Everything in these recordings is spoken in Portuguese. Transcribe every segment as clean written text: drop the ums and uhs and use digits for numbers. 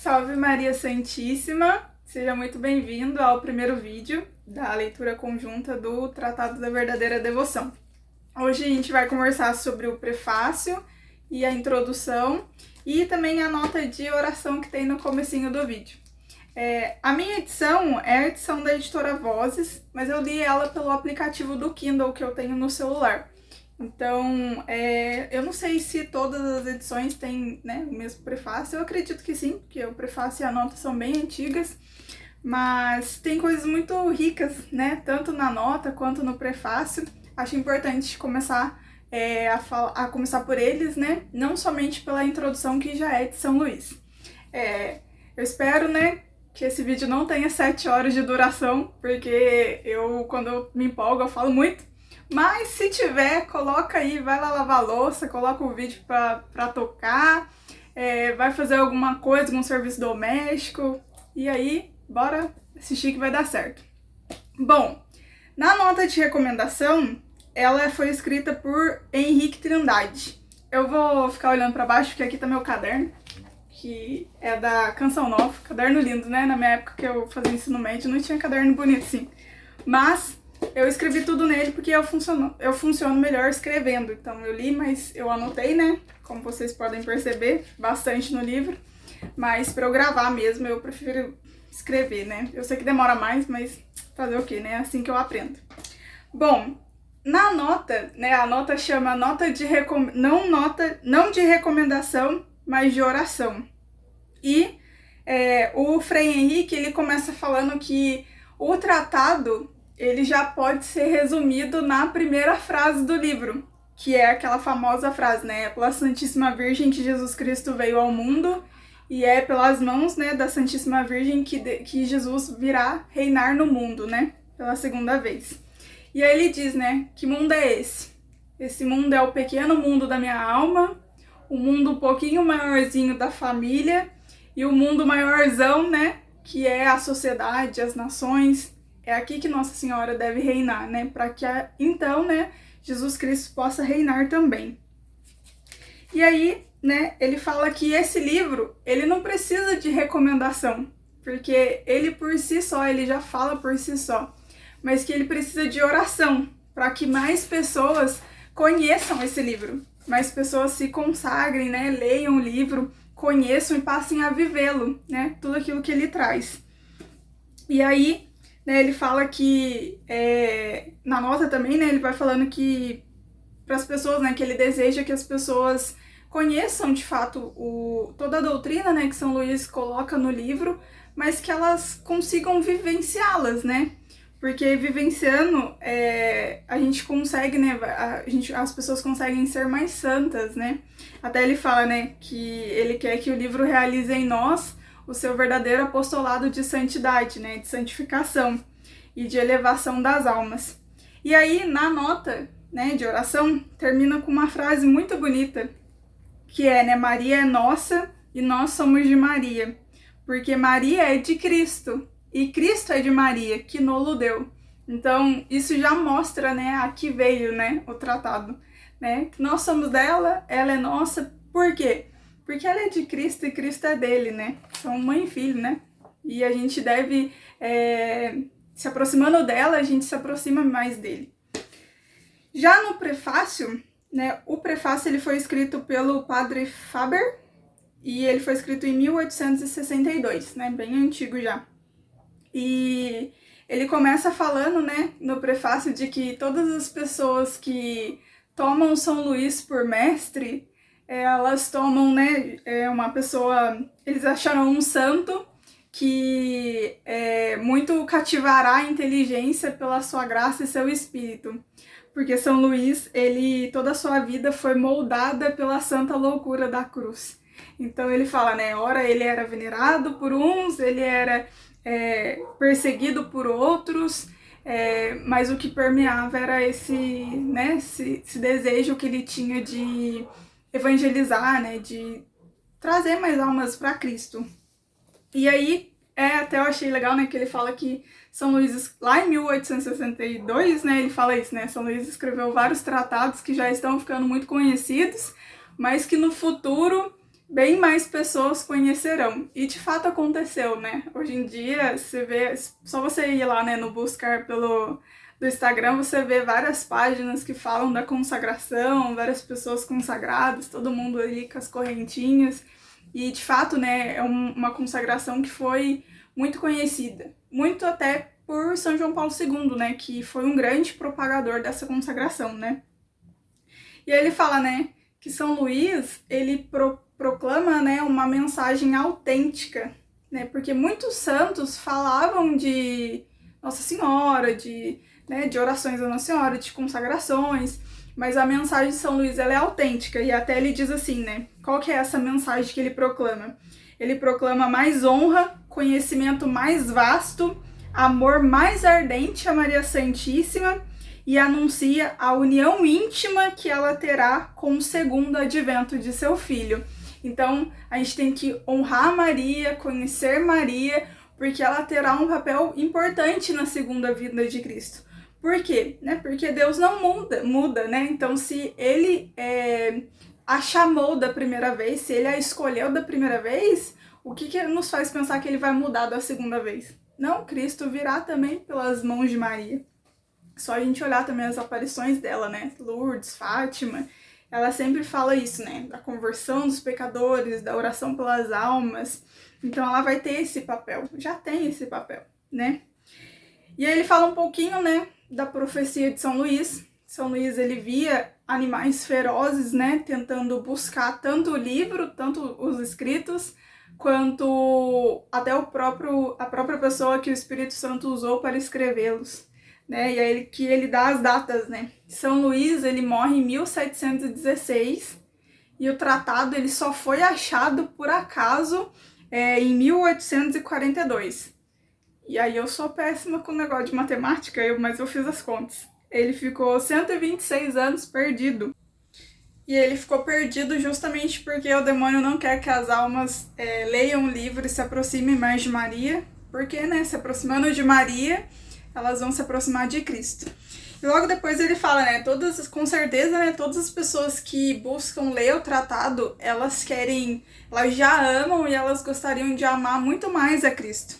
Salve Maria Santíssima! Seja muito bem-vindo ao primeiro vídeo da leitura conjunta do Tratado da Verdadeira Devoção. Hoje a gente vai conversar sobre o prefácio e a introdução e também a nota de oração que tem no comecinho do vídeo. A minha edição é a edição da editora Vozes, mas eu li ela pelo aplicativo do Kindle que eu tenho no celular. Então, eu não sei se todas as edições têm, né, o mesmo prefácio. Eu acredito que sim, porque o prefácio e a nota são bem antigas, mas tem coisas muito ricas, né, tanto na nota quanto no prefácio. Acho importante começar a começar por eles, né, não somente pela introdução que já é de São Luís. Eu espero, né, que esse vídeo não tenha 7 horas de duração, porque quando eu me empolgo, eu falo muito. Mas se tiver, coloca aí, vai lá lavar a louça, coloca o vídeo pra tocar, vai fazer alguma coisa, algum serviço doméstico, e aí, bora assistir que vai dar certo. Bom, na nota de recomendação, ela foi escrita por Henrique Trindade. Eu vou ficar olhando pra baixo, porque aqui tá meu caderno, que é da Canção Nova, caderno lindo, né? Na minha época que eu fazia ensino médio, não tinha caderno bonito assim, mas eu escrevi tudo nele porque eu funciono melhor escrevendo. Então eu li, mas eu anotei, né? Como vocês podem perceber, bastante no livro. Mas para eu gravar mesmo, eu prefiro escrever, né? Eu sei que demora mais, mas fazer o quê, né? É assim que eu aprendo. Bom, na nota, né? A nota chama nota de não de recomendação, mas de oração. E o Frei Henrique, ele começa falando que o tratado ele já pode ser resumido na primeira frase do livro, que é aquela famosa frase, né? Pela Santíssima Virgem que Jesus Cristo veio ao mundo, e é pelas mãos, né, da Santíssima Virgem que Jesus virá reinar no mundo, né? Pela segunda vez. E aí ele diz, né? Que mundo é esse? Esse mundo é o pequeno mundo da minha alma, o mundo um pouquinho maiorzinho da família, e o mundo maiorzão, né? Que é a sociedade, as nações. É aqui que Nossa Senhora deve reinar, né? Para que então, né, Jesus Cristo possa reinar também. E aí, né, ele fala que esse livro, ele não precisa de recomendação, porque ele por si só, ele já fala por si só, mas que ele precisa de oração, para que mais pessoas conheçam esse livro, mais pessoas se consagrem, né, leiam o livro, conheçam e passem a vivê-lo, né, tudo aquilo que ele traz. E aí, ele fala que, na nota também, né, ele vai falando que para as pessoas, né, que ele deseja que as pessoas conheçam de fato toda a doutrina, né, que São Luís coloca no livro, mas que elas consigam vivenciá-las, né, porque vivenciando a gente consegue, né, as pessoas conseguem ser mais santas, né, até ele fala, né, que ele quer que o livro realize em nós o seu verdadeiro apostolado de santidade, né, de santificação e de elevação das almas. E aí, na nota, né, de oração, termina com uma frase muito bonita, que é, né, Maria é nossa e nós somos de Maria, porque Maria é de Cristo e Cristo é de Maria, que nolo deu. Então, isso já mostra, né, a que veio, né, o tratado, né, que nós somos dela, ela é nossa, por quê? Porque ela é de Cristo e Cristo é dele, né? São mãe e filho, né? E a gente deve, se aproximando dela, a gente se aproxima mais dele. Já no prefácio, né? O prefácio ele foi escrito pelo padre Faber e ele foi escrito em 1862, né? Bem antigo já. E ele começa falando, né? No prefácio de que todas as pessoas que tomam São Luís por mestre, elas tomam, né, uma pessoa, eles acharam um santo que muito cativará a inteligência pela sua graça e seu espírito, porque São Luís, toda a sua vida foi moldada pela santa loucura da cruz. Então ele fala, né, ora ele era venerado por uns, ele era perseguido por outros, mas o que permeava era esse desejo que ele tinha de evangelizar, né, de trazer mais almas para Cristo. E aí, até eu achei legal, né, que ele fala que São Luís, lá em 1862, né, ele fala isso, né, São Luís escreveu vários tratados que já estão ficando muito conhecidos, mas que no futuro bem mais pessoas conhecerão. E de fato aconteceu, né? Hoje em dia, você vê, só você ir lá, né, no buscar do Instagram, você vê várias páginas que falam da consagração, várias pessoas consagradas, todo mundo ali com as correntinhas. E de fato, né, é uma consagração que foi muito conhecida, muito até por São João Paulo II, né, que foi um grande propagador dessa consagração, né. E aí ele fala, né, que São Luís, ele proclama, né, uma mensagem autêntica, né, porque muitos santos falavam de Nossa Senhora, de orações a Nossa Senhora, de consagrações, mas a mensagem de São Luís, ela é autêntica, e até ele diz assim, né, qual que é essa mensagem que ele proclama? Ele proclama mais honra, conhecimento mais vasto, amor mais ardente a Maria Santíssima, e anuncia a união íntima que ela terá com o segundo advento de seu filho. Então, a gente tem que honrar Maria, conhecer Maria, porque ela terá um papel importante na segunda vinda de Cristo. Por quê? Porque Deus não muda, né? Então, se ele a chamou da primeira vez, se ele a escolheu da primeira vez, o que nos faz pensar que ele vai mudar da segunda vez? Não, Cristo virá também pelas mãos de Maria. Só a gente olhar também as aparições dela, né? Lourdes, Fátima, ela sempre fala isso, né? Da conversão dos pecadores, da oração pelas almas. Então ela vai ter esse papel, já tem esse papel, né? E aí ele fala um pouquinho, né, da profecia de São Luís. São Luís, ele via animais ferozes, né, tentando buscar tanto o livro, tanto os escritos, quanto até a própria pessoa que o Espírito Santo usou para escrevê-los. Né, e aí que ele dá as datas, né? São Luís, ele morre em 1716 e o tratado ele só foi achado por acaso em 1842. E aí eu sou péssima com o negócio de matemática, mas eu fiz as contas. Ele ficou 126 anos perdido. E ele ficou perdido justamente porque o demônio não quer que as almas leiam o livro e se aproximem mais de Maria, porque, né, se aproximando de Maria, elas vão se aproximar de Cristo. E logo depois ele fala, né, com certeza, né, todas as pessoas que buscam ler o tratado, elas já amam e elas gostariam de amar muito mais a Cristo.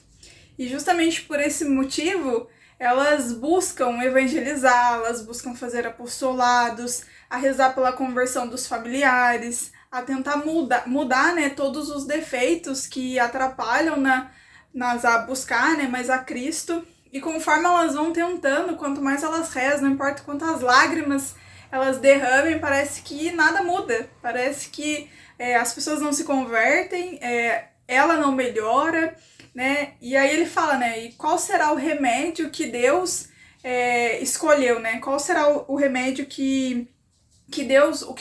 E justamente por esse motivo, elas buscam evangelizar, elas buscam fazer apostolados, a rezar pela conversão dos familiares, a tentar mudar, né, todos os defeitos que atrapalham a buscar, né, mais a Cristo. E conforme elas vão tentando, quanto mais elas rezam, não importa quantas lágrimas elas derramem, parece que nada muda. Parece que as pessoas não se convertem, ela não melhora, né? E aí ele fala, né? E qual será o remédio que Deus escolheu, né? Qual será o remédio que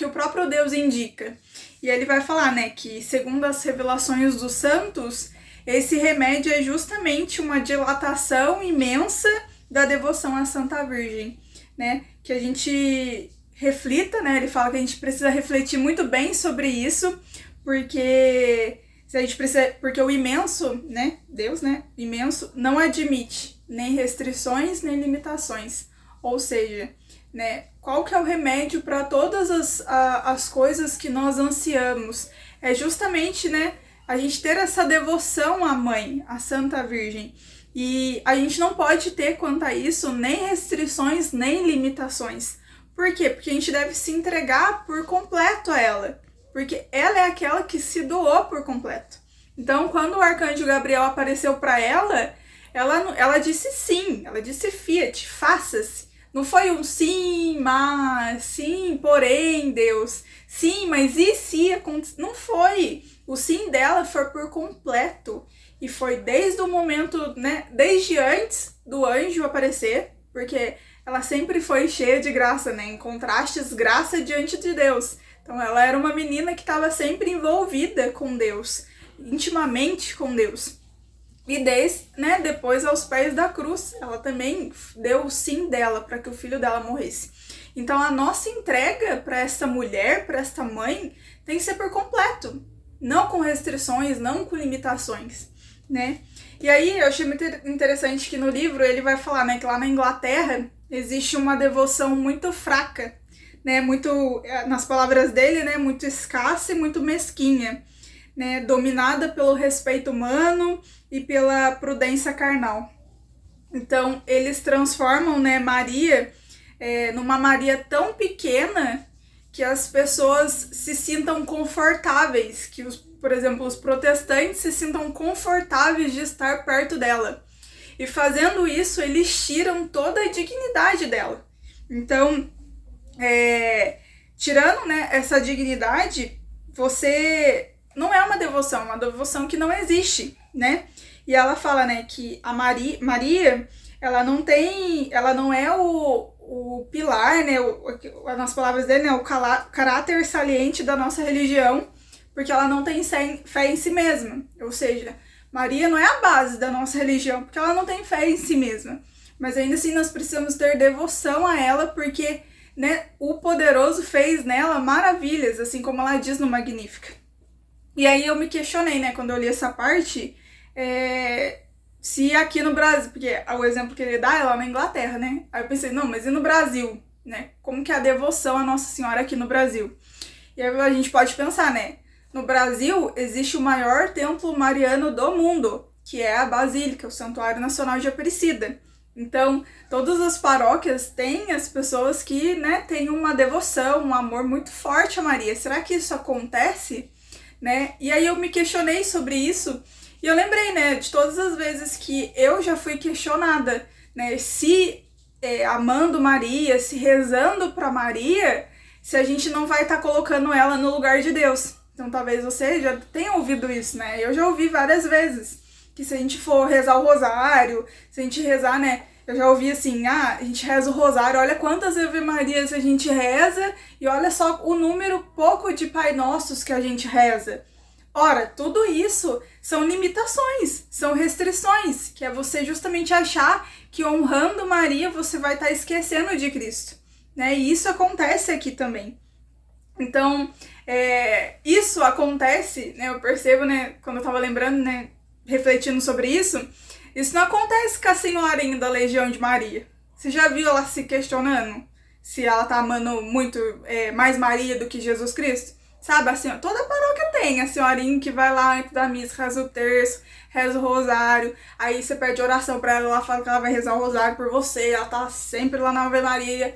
o próprio Deus indica? E aí ele vai falar, né? Que segundo as revelações dos santos, esse remédio é justamente uma dilatação imensa da devoção à Santa Virgem, né? Que a gente reflita, né? Ele fala que a gente precisa refletir muito bem sobre isso, porque porque o imenso, né? Deus, né? Imenso não admite nem restrições nem limitações. Ou seja, né? Qual que é o remédio para todas as coisas que nós ansiamos? É justamente, né? A gente ter essa devoção à Mãe, à Santa Virgem. E a gente não pode ter quanto a isso nem restrições, nem limitações. Por quê? Porque a gente deve se entregar por completo a ela. Porque ela é aquela que se doou por completo. Então, quando o arcanjo Gabriel apareceu para ela disse sim. Ela disse fiat, faça-se. Não foi um sim, mas, sim, porém, Deus. Sim, mas e se acontecer? Não foi. O sim dela foi por completo. E foi desde o momento, né? Desde antes do anjo aparecer, porque ela sempre foi cheia de graça, né? Em contrastes, graça diante de Deus. Então ela era uma menina que estava sempre envolvida com Deus, intimamente com Deus. E depois aos pés da cruz, ela também deu o sim dela para que o filho dela morresse. Então a nossa entrega para essa mulher, para esta mãe, tem que ser por completo. Não com restrições, não com limitações, né? E aí eu achei muito interessante que no livro ele vai falar, né, que lá na Inglaterra existe uma devoção muito fraca, né, muito, nas palavras dele, né, muito escassa e muito mesquinha. né, dominada pelo respeito humano e pela prudência carnal. Então, eles transformam, né, Maria numa Maria tão pequena que as pessoas se sintam confortáveis, que, por exemplo, os protestantes se sintam confortáveis de estar perto dela. E fazendo isso, eles tiram toda a dignidade dela. Então, tirando, né, essa dignidade, você não é uma devoção que não existe, né? E ela fala, né, que a Maria, ela não é o pilar, né, nas palavras dele, né, o caráter saliente da nossa religião, porque ela não tem fé em si mesma. Ou seja, Maria não é a base da nossa religião, porque ela não tem fé em si mesma. Mas ainda assim nós precisamos ter devoção a ela, porque, né, o poderoso fez nela maravilhas, assim como ela diz no Magnífica. E aí eu me questionei, né, quando eu li essa parte, se aqui no Brasil, porque o exemplo que ele dá é lá na Inglaterra, né? Aí eu pensei, não, mas e no Brasil, né? Como que é a devoção à Nossa Senhora aqui no Brasil? E aí a gente pode pensar, né? No Brasil existe o maior templo mariano do mundo, que é a Basílica, o Santuário Nacional de Aparecida. Então, todas as paróquias têm as pessoas que, né, têm uma devoção, um amor muito forte a Maria. Será que isso acontece? Né? E aí eu me questionei sobre isso e eu lembrei, né, de todas as vezes que eu já fui questionada, né, se amando Maria, se rezando para Maria, se a gente não vai estar colocando ela no lugar de Deus. Então talvez você já tenha ouvido isso, né? Eu já ouvi várias vezes que se a gente for rezar o rosário, se a gente rezar, né, eu já ouvi assim, a gente reza o rosário, olha quantas Ave Marias a gente reza e olha só o número pouco de Pai Nossos que a gente reza. Ora, tudo isso são limitações, são restrições, que é você justamente achar que honrando Maria você vai estar esquecendo de Cristo, né? E isso acontece aqui também. Então, isso acontece, né? Eu percebo, né, quando eu tava lembrando, né, refletindo sobre isso não acontece com a senhorinha da Legião de Maria. Você já viu ela se questionando se ela tá amando muito mais Maria do que Jesus Cristo? Sabe, assim, toda paróquia tem a senhorinha que vai lá antes da missa, reza o terço, reza o rosário, aí você pede oração pra ela fala que ela vai rezar o rosário por você, ela tá sempre lá na Ave Maria.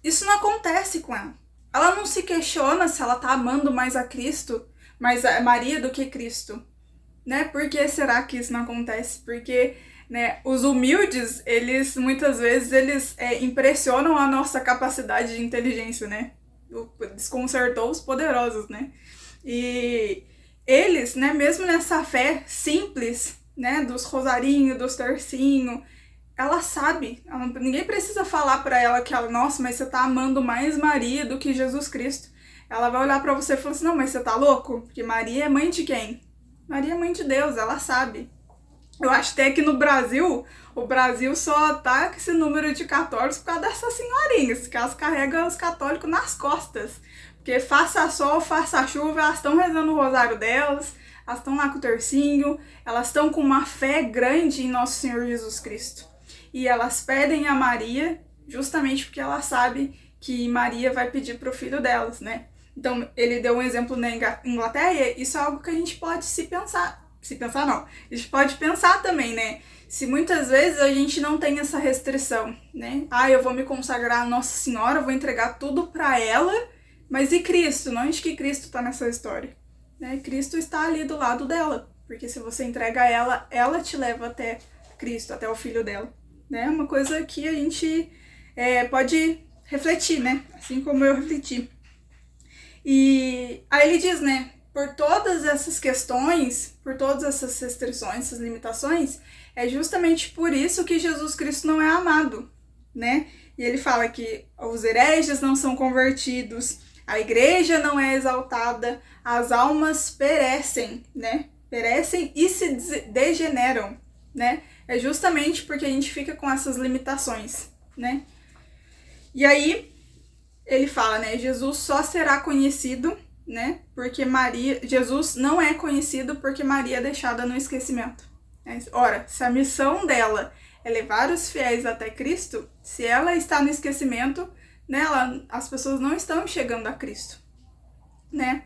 Isso não acontece com ela. Ela não se questiona se ela tá amando mais a Cristo, mais a Maria do que Cristo. Né? Por que será que isso não acontece? Porque, né, os humildes, eles muitas vezes impressionam a nossa capacidade de inteligência, né? Desconcertou os poderosos, né? E eles, né, mesmo nessa fé simples, né, dos rosarinhos, dos tercinhos, ela sabe, ninguém precisa falar pra ela que ela, nossa, mas você tá amando mais Maria do que Jesus Cristo. Ela vai olhar pra você e falar assim, não, mas você tá louco? Porque Maria é mãe de quem? Maria é mãe de Deus, ela sabe. Eu acho até que no Brasil, o Brasil só tá com esse número de católicos por causa dessas senhorinhas, que elas carregam os católicos nas costas. Porque faça sol, faça chuva, elas estão rezando o rosário delas, elas estão lá com o tercinho, elas estão com uma fé grande em Nosso Senhor Jesus Cristo. E elas pedem a Maria justamente porque elas sabem que Maria vai pedir pro filho delas, né? Então, ele deu um exemplo na Inglaterra e isso é algo que a gente pode a gente pode pensar também, né? Se muitas vezes a gente não tem essa restrição, né? Eu vou me consagrar a Nossa Senhora, eu vou entregar tudo pra ela, mas e Cristo? Onde que Cristo tá nessa história? Né? Cristo está ali do lado dela, porque se você entrega a ela, ela te leva até Cristo, até o filho dela. Né? É uma coisa que a gente pode refletir, né? Assim como eu refleti. E aí ele diz, né, por todas essas questões, por todas essas restrições, essas limitações, é justamente por isso que Jesus Cristo não é amado, né? E ele fala que os hereges não são convertidos, a igreja não é exaltada, as almas perecem, né? Perecem e se degeneram, né? É justamente porque a gente fica com essas limitações, né? E aí ele fala, né, Jesus só será conhecido, né, porque Jesus não é conhecido porque Maria é deixada no esquecimento. Ora, se a missão dela é levar os fiéis até Cristo, se ela está no esquecimento, né, as pessoas não estão chegando a Cristo, né?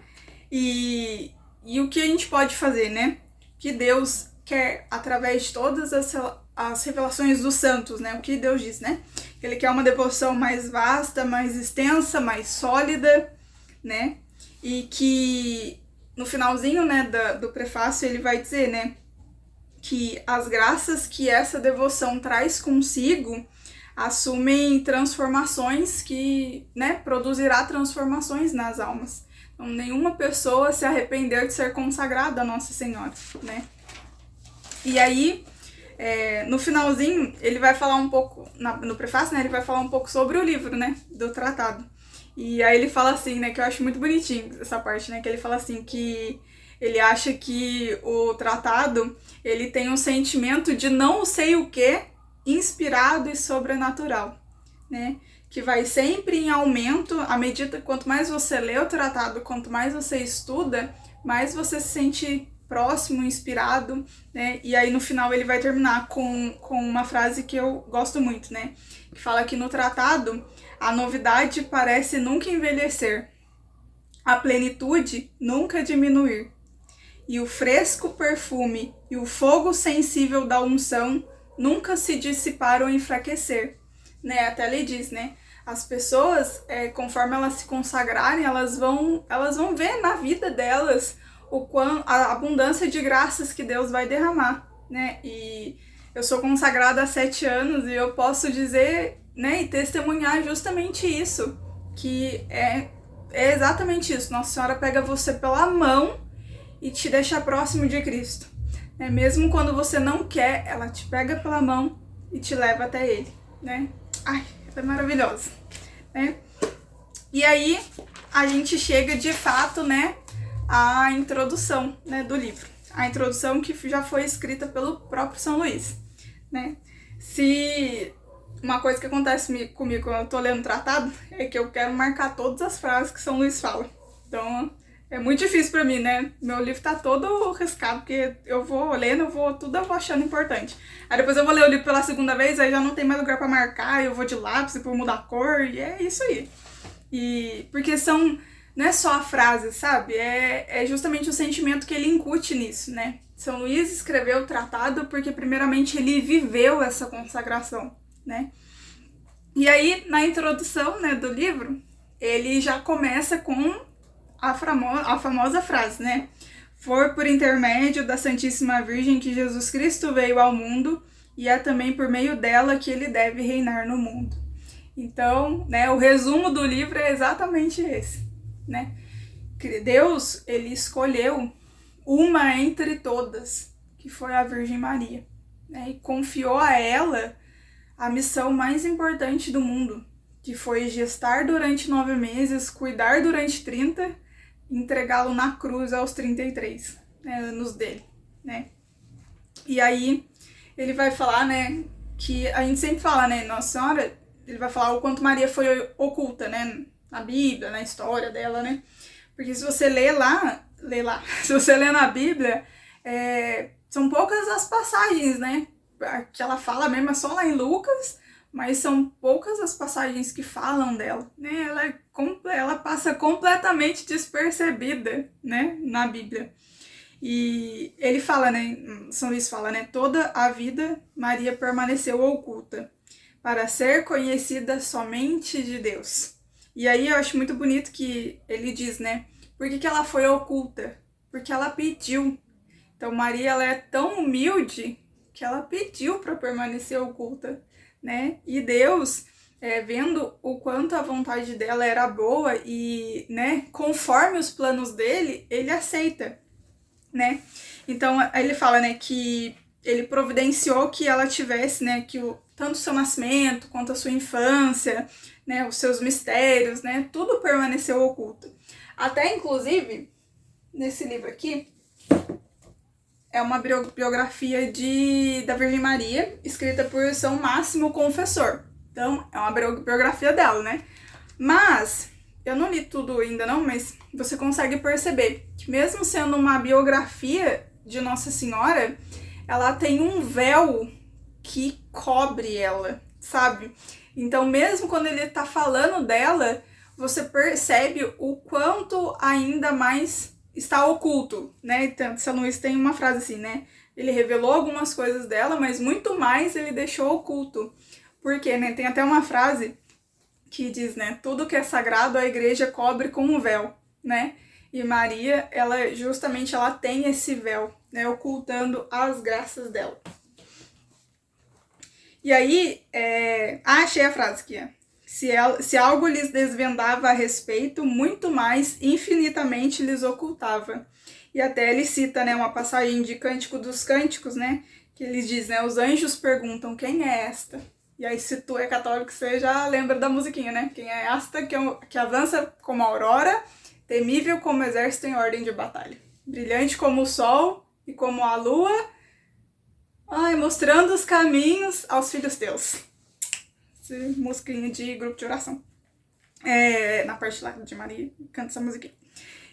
E E o que a gente pode fazer, né? Que Deus quer, através de todas as revelações dos santos, né? O que Deus diz, né? Ele quer uma devoção mais vasta, mais extensa, mais sólida, né? E que no finalzinho, né, do prefácio ele vai dizer, né, que as graças que essa devoção traz consigo assumem transformações que, né, produzirá transformações nas almas. Então, nenhuma pessoa se arrependeu de ser consagrada a Nossa Senhora, né? E aí, no finalzinho, ele vai falar um pouco, no prefácio, né, ele vai falar um pouco sobre o livro, né, do tratado. E aí ele fala assim, né, que eu acho muito bonitinho essa parte, né, que ele fala assim, que ele acha que o tratado, ele tem um sentimento de não sei o que, inspirado e sobrenatural, né, que vai sempre em aumento, à medida, quanto mais você lê o tratado, quanto mais você estuda, mais você se sente próximo, inspirado, né, e aí no final ele vai terminar com uma frase que eu gosto muito, né, que fala que no tratado, a novidade parece nunca envelhecer, a plenitude nunca diminuir, e o fresco perfume e o fogo sensível da unção nunca se dissipar ou enfraquecer, né? Até ele diz, né? As pessoas, conforme elas se consagrarem, elas vão ver na vida delas a abundância de graças que Deus vai derramar, né? E eu sou consagrada há 7 anos e eu posso dizer, né, e testemunhar justamente isso, que é exatamente isso. Nossa Senhora pega você pela mão e te deixa próximo de Cristo. Mesmo quando você não quer, ela te pega pela mão e te leva até Ele, né? Ai, é maravilhoso, né? E aí, a gente chega de fato, né, à introdução, né, do livro. A introdução que já foi escrita pelo próprio São Luís, né? Se uma coisa que acontece comigo quando eu tô lendo o tratado é que eu quero marcar todas as frases que São Luís fala. Então, é muito difícil pra mim, né? Meu livro tá todo riscado, porque eu vou lendo, tudo eu vou achando importante. Aí depois eu vou ler o livro pela segunda vez, aí já não tem mais lugar pra marcar, eu vou de lápis por mudar a cor, e é isso aí. E porque não é só a frase, sabe? É justamente o sentimento que ele incute nisso, né? São Luís escreveu o tratado porque primeiramente ele viveu essa consagração, né? E aí, na introdução, né, do livro, ele já começa com a famosa frase, né? For por intermédio da Santíssima Virgem que Jesus Cristo veio ao mundo e é também por meio dela que ele deve reinar no mundo. Então, né, o resumo do livro é exatamente esse, né? Deus, ele escolheu uma entre todas, que foi a Virgem Maria, né? E confiou a ela a missão mais importante do mundo, que foi gestar durante 9 meses, cuidar durante 30, entregá-lo na cruz aos 33, né, anos dele, né? E aí ele vai falar, né, que a gente sempre fala, né, Nossa Senhora, ele vai falar o quanto Maria foi oculta, né, na Bíblia, na história dela, né? Porque se você lê lá, se você lê na Bíblia, são poucas as passagens, né, que ela fala mesmo, é só lá em Lucas, mas são poucas as passagens que falam dela, né? Ela passa completamente despercebida, né, na Bíblia. E ele fala, né, São Luís fala, né, toda a vida Maria permaneceu oculta, para ser conhecida somente de Deus. E aí eu acho muito bonito que ele diz, né, por que ela foi oculta? Porque ela pediu. Então Maria, ela é tão humilde que ela pediu para permanecer oculta, né? E Deus, vendo o quanto a vontade dela era boa e, né, conforme os planos dele, ele aceita, né? Então ele fala, né, que ele providenciou que ela tivesse, né, que tanto o seu nascimento quanto a sua infância, né, os seus mistérios, né, tudo permaneceu oculto. Até inclusive nesse livro aqui é uma biografia da Virgem Maria, escrita por São Máximo Confessor. Então, é uma biografia dela, né? Mas, eu não li tudo ainda não, mas você consegue perceber que mesmo sendo uma biografia de Nossa Senhora, ela tem um véu que cobre ela, sabe? Então, mesmo quando ele tá falando dela, você percebe o quanto ainda mais está oculto, né? Então, São Luís tem uma frase assim, né? Ele revelou algumas coisas dela, mas muito mais ele deixou oculto. Porque, né? Tem até uma frase que diz, né? Tudo que é sagrado a igreja cobre com um véu, né? E Maria, ela justamente ela tem esse véu, né? Ocultando as graças dela. E aí, achei a frase aqui, ó. Se algo lhes desvendava a respeito, muito mais, infinitamente lhes ocultava. E até ele cita, né, uma passagem de Cântico dos Cânticos, né, que ele diz, né, os anjos perguntam, quem é esta? E aí, se tu é católico, você já lembra da musiquinha, né? Quem é esta que avança como a aurora, temível como exército em ordem de batalha, brilhante como o sol e como a lua, mostrando os caminhos aos filhos teus. Musiquinha de grupo de oração. Na parte lá de Maria, canta essa musiquinha.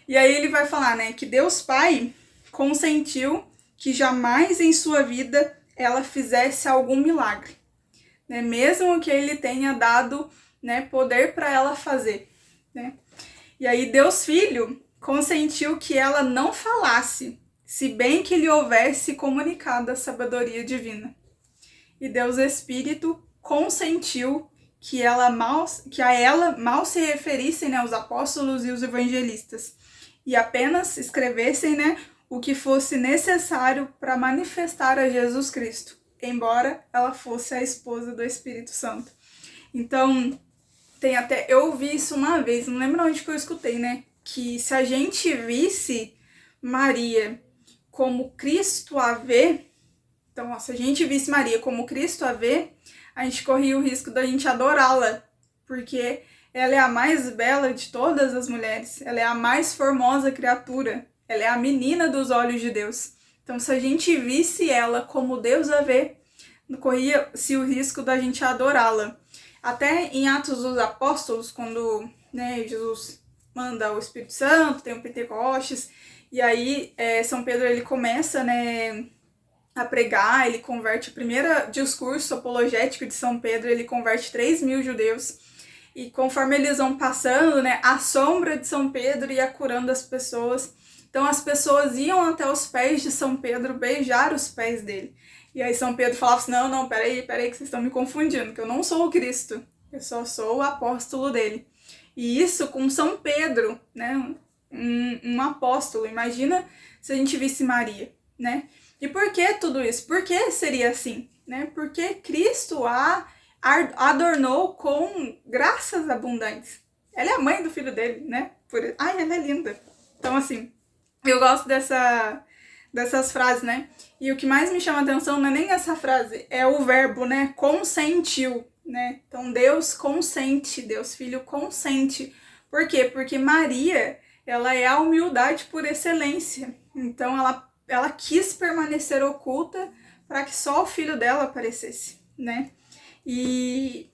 E aí ele vai falar, né, que Deus Pai consentiu que jamais em sua vida ela fizesse algum milagre, né, mesmo que ele tenha dado, né, poder para ela fazer, né. E aí Deus Filho consentiu que ela não falasse, se bem que lhe houvesse comunicado a sabedoria divina. E Deus Espírito consentiu que a ela mal se referissem, né, os apóstolos e os evangelistas, e apenas escrevessem, né, o que fosse necessário para manifestar a Jesus Cristo, embora ela fosse a esposa do Espírito Santo. Então, eu ouvi isso uma vez, não lembro onde que eu escutei, né, que se a gente visse Maria como Cristo a vê, então, se a gente visse Maria como Cristo a vê, a gente corria o risco da gente adorá-la, porque ela é a mais bela de todas as mulheres, ela é a mais formosa criatura, ela é a menina dos olhos de Deus. Então, se a gente visse ela como Deus a vê, corria-se o risco da gente adorá-la. Até em Atos dos Apóstolos, quando, né, Jesus manda o Espírito Santo, tem o Pentecostes, e aí São Pedro ele começa, né, a pregar, ele converte, o primeiro discurso apologético de São Pedro, ele converte 3.000 judeus, e conforme eles vão passando, né, a sombra de São Pedro ia curando as pessoas, então as pessoas iam até os pés de São Pedro beijar os pés dele, e aí São Pedro falava assim, não, peraí que vocês estão me confundindo, que eu não sou o Cristo, eu só sou o apóstolo dele, e isso com São Pedro, né, um apóstolo, imagina se a gente visse Maria, né? E por que tudo isso? Por que seria assim? Né? Porque Cristo a adornou com graças abundantes. Ela é a mãe do filho dele, né? Ela é linda. Então, assim, eu gosto dessas frases, né? E o que mais me chama a atenção não é nem essa frase, é o verbo, né? Consentiu, né? Então, Deus consente, Deus Filho consente. Por quê? Porque Maria, ela é a humildade por excelência. Então, ela quis permanecer oculta para que só o filho dela aparecesse, né? E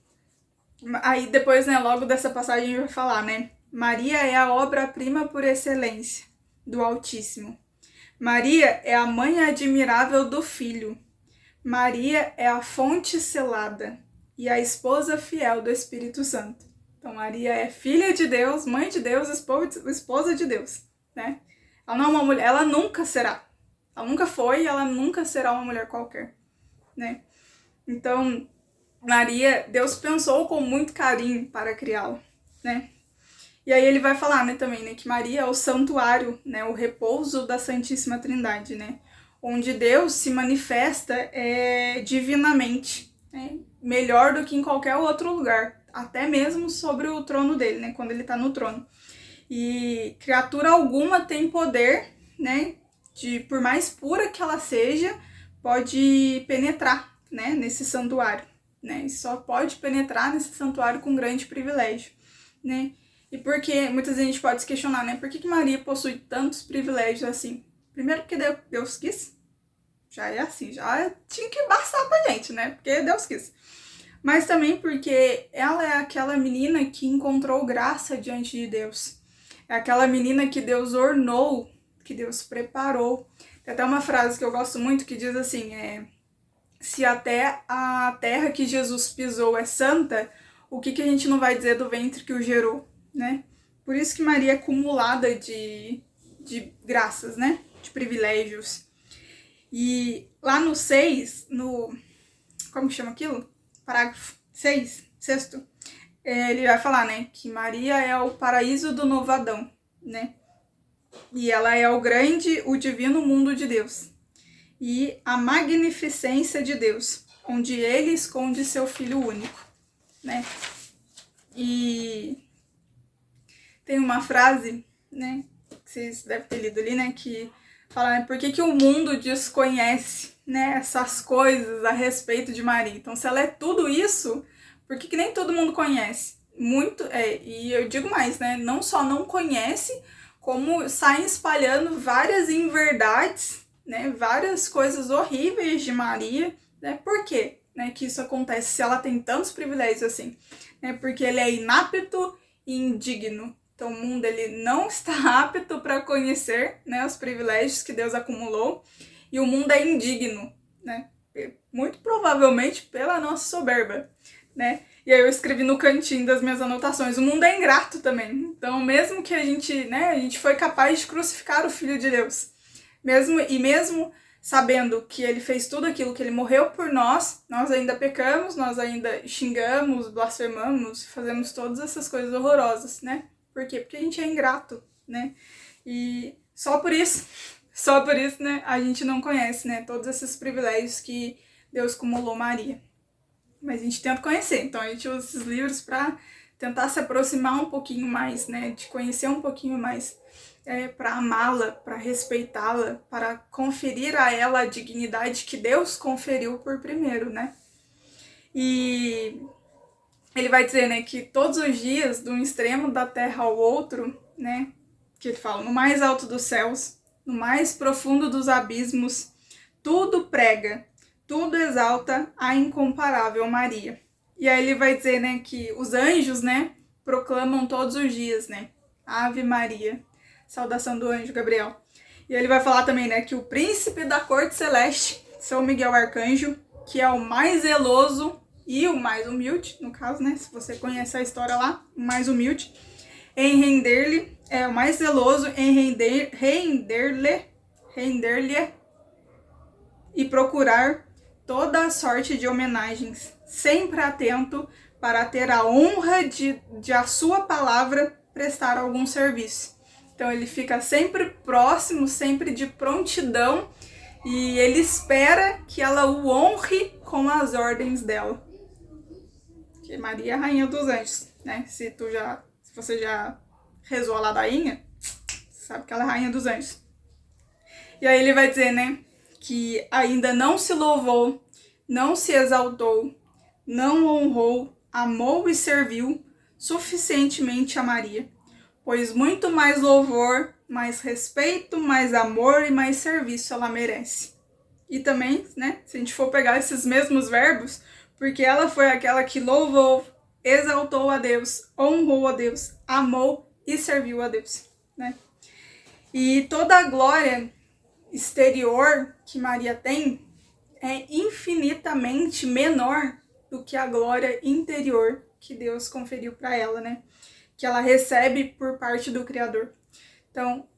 aí depois, né, logo dessa passagem vai falar, né? Maria é a obra-prima por excelência do Altíssimo. Maria é a mãe admirável do Filho. Maria é a fonte selada e a esposa fiel do Espírito Santo. Então Maria é filha de Deus, mãe de Deus, esposa de Deus, né? Ela não é uma mulher, ela nunca será. Ela nunca foi e ela nunca será uma mulher qualquer, né? Então, Maria, Deus pensou com muito carinho para criá-la, né? E aí ele vai falar, né, também, né, que Maria é o santuário, né, o repouso da Santíssima Trindade, né? Onde Deus se manifesta divinamente, né? Melhor do que em qualquer outro lugar, até mesmo sobre o trono dele, né? Quando ele está no trono. E criatura alguma tem poder, né? Por mais pura que ela seja, pode penetrar, né, nesse santuário, né, e só pode penetrar nesse santuário com grande privilégio, né, e porque muitas vezes a gente pode se questionar, né, por que Maria possui tantos privilégios assim? Primeiro porque Deus quis, já é assim, já tinha que bastar pra gente, né, porque Deus quis, mas também porque ela é aquela menina que encontrou graça diante de Deus, é aquela menina que Deus ornou, que Deus preparou. Tem até uma frase que eu gosto muito que diz assim, se até a terra que Jesus pisou é santa, o que a gente não vai dizer do ventre que o gerou, né? Por isso que Maria é acumulada de de graças, né? De privilégios. E lá no 6, como que chama aquilo? Parágrafo 6, sexto, ele vai falar, né, que Maria é o paraíso do novo Adão, né? E ela é o divino mundo de Deus. E a magnificência de Deus, onde ele esconde seu Filho único, né? E tem uma frase, né, que vocês devem ter lido ali, né, que fala, né, por que o mundo desconhece, né, essas coisas a respeito de Maria? Então, se ela é tudo isso, por que nem todo mundo conhece? E eu digo mais, né, não só não conhece, como saem espalhando várias inverdades, né, várias coisas horríveis de Maria, né? Por quê, né, que isso acontece se ela tem tantos privilégios assim? Né, porque ele é inapto e indigno. Então o mundo ele não está apto para conhecer, né, os privilégios que Deus acumulou, e o mundo é indigno, né? Muito provavelmente pela nossa soberba, né? E aí eu escrevi no cantinho das minhas anotações, o mundo é ingrato também. Então mesmo que a gente foi capaz de crucificar o Filho de Deus, mesmo sabendo que ele fez tudo aquilo, que ele morreu por nós ainda pecamos, nós ainda xingamos, blasfemamos, fazemos todas essas coisas horrorosas, né? Por quê? Porque a gente é ingrato, né? E só por isso, né, a gente não conhece, né, todos esses privilégios que Deus acumulou Maria. Mas a gente tenta conhecer, então a gente usa esses livros para tentar se aproximar um pouquinho mais, né, de conhecer um pouquinho mais, para amá-la, para respeitá-la, para conferir a ela a dignidade que Deus conferiu por primeiro, né? E ele vai dizer, né, que todos os dias, de um extremo da terra ao outro, né, que ele fala, no mais alto dos céus, no mais profundo dos abismos, tudo prega, tudo exalta a incomparável Maria. E aí ele vai dizer, né, que os anjos, né, proclamam todos os dias, né, Ave Maria, saudação do anjo Gabriel. E ele vai falar também, né, que o príncipe da corte celeste, São Miguel Arcanjo, que é o mais zeloso e o mais humilde, no caso, né, se você conhece a história lá, o mais humilde, em render-lhe, o mais zeloso em render-lhe e procurar toda a sorte de homenagens, sempre atento para ter a honra de a sua palavra prestar algum serviço. Então ele fica sempre próximo, sempre de prontidão, e ele espera que ela o honre com as ordens dela. Que Maria é a rainha dos anjos, né? Se você já rezou a ladainha, sabe que ela é a rainha dos anjos. E aí ele vai dizer, né, que ainda não se louvou, não se exaltou, não honrou, amou e serviu suficientemente a Maria, pois muito mais louvor, mais respeito, mais amor e mais serviço ela merece. E também, né, se a gente for pegar esses mesmos verbos, porque ela foi aquela que louvou, exaltou a Deus, honrou a Deus, amou e serviu a Deus, né? E toda a glória exterior que Maria tem é infinitamente menor do que a glória interior que Deus conferiu para ela, né? Que ela recebe por parte do Criador. Então,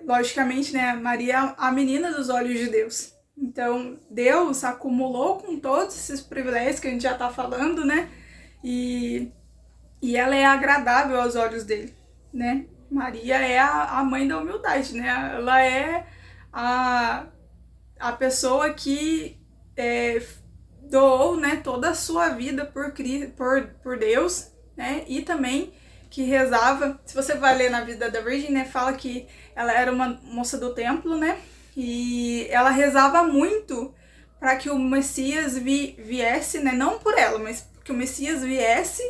logicamente, né, Maria é a menina dos olhos de Deus. Então, Deus acumulou com todos esses privilégios que a gente já tá falando, né? E ela é agradável aos olhos dele, né? Maria é a mãe da humildade, né? Ela é a pessoa que doou, né, toda a sua vida por Deus, né? E também que rezava. Se você vai ler na vida da Virgem, né, fala que ela era uma moça do templo, né? E ela rezava muito para que o Messias viesse, né? Não por ela, mas que o Messias viesse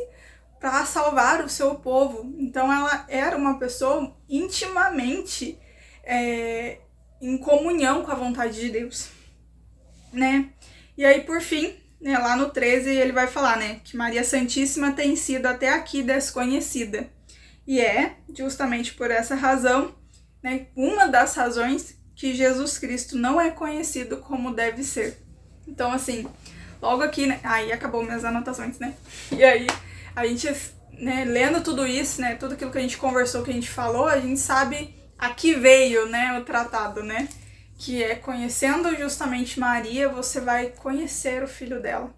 para salvar o seu povo. Então ela era uma pessoa intimamente em comunhão com a vontade de Deus, né? E aí, por fim, né, lá no 13, ele vai falar, né, que Maria Santíssima tem sido até aqui desconhecida. E é justamente por essa razão, né, uma das razões que Jesus Cristo não é conhecido como deve ser. Então, assim, logo aqui, né, aí acabou minhas anotações, né? E aí, a gente, né, lendo tudo isso, né, tudo aquilo que a gente conversou, que a gente falou, a gente sabe aqui veio, né, o tratado, né? Que é conhecendo justamente Maria, você vai conhecer o filho dela.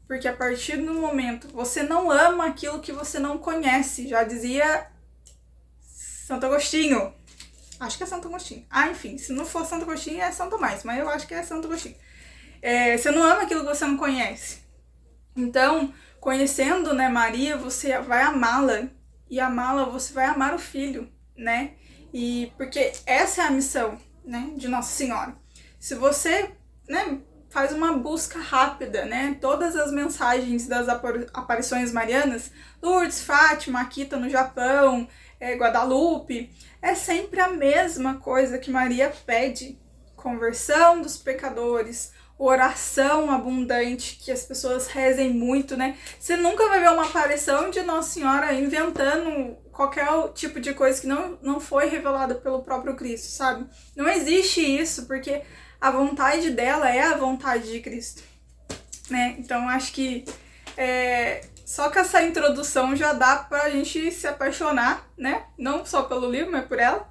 Porque a partir do momento, você não ama aquilo que você não conhece, já dizia Santo Agostinho. Acho que é Santo Agostinho. Enfim, se não for Santo Agostinho é Santo Tomás, mas eu acho que é Santo Agostinho. Você não ama aquilo que você não conhece. Então, conhecendo, né, Maria, você vai amá-la. E amá-la, você vai amar o filho, né? E porque essa é a missão, né, de Nossa Senhora. Se você, né, faz uma busca rápida, né, todas as mensagens das aparições marianas, Lourdes, Fátima, Akita no Japão, Guadalupe, é sempre a mesma coisa que Maria pede: conversão dos pecadores, oração abundante, que as pessoas rezem muito, né? Você nunca vai ver uma aparição de Nossa Senhora inventando qualquer tipo de coisa que não foi revelada pelo próprio Cristo, sabe? Não existe isso, porque a vontade dela é a vontade de Cristo, né? Então acho que só com essa introdução já dá pra gente se apaixonar, né? Não só pelo livro, mas por ela.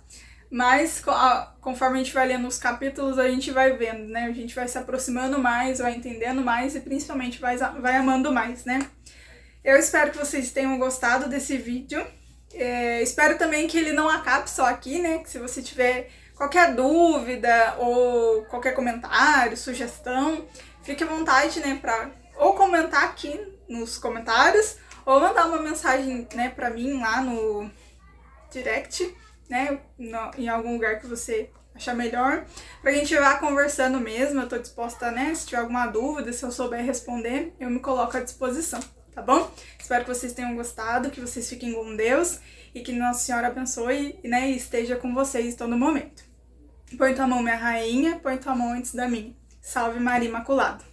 Mas conforme a gente vai lendo os capítulos, a gente vai vendo, né? A gente vai se aproximando mais, vai entendendo mais e principalmente vai amando mais, né? Eu espero que vocês tenham gostado desse vídeo. Espero também que ele não acabe só aqui, né? Que se você tiver qualquer dúvida ou qualquer comentário, sugestão, fique à vontade, né? Pra ou comentar aqui nos comentários ou mandar uma mensagem, né, pra mim lá no direct, né, em algum lugar que você achar melhor, pra gente vá conversando mesmo. Eu tô disposta, né, se tiver alguma dúvida, se eu souber responder, eu me coloco à disposição, tá bom? Espero que vocês tenham gostado, que vocês fiquem com Deus e que Nossa Senhora abençoe, né, e esteja com vocês todo momento. Põe tua mão, minha rainha, põe tua mão antes da minha. Salve Maria Imaculada.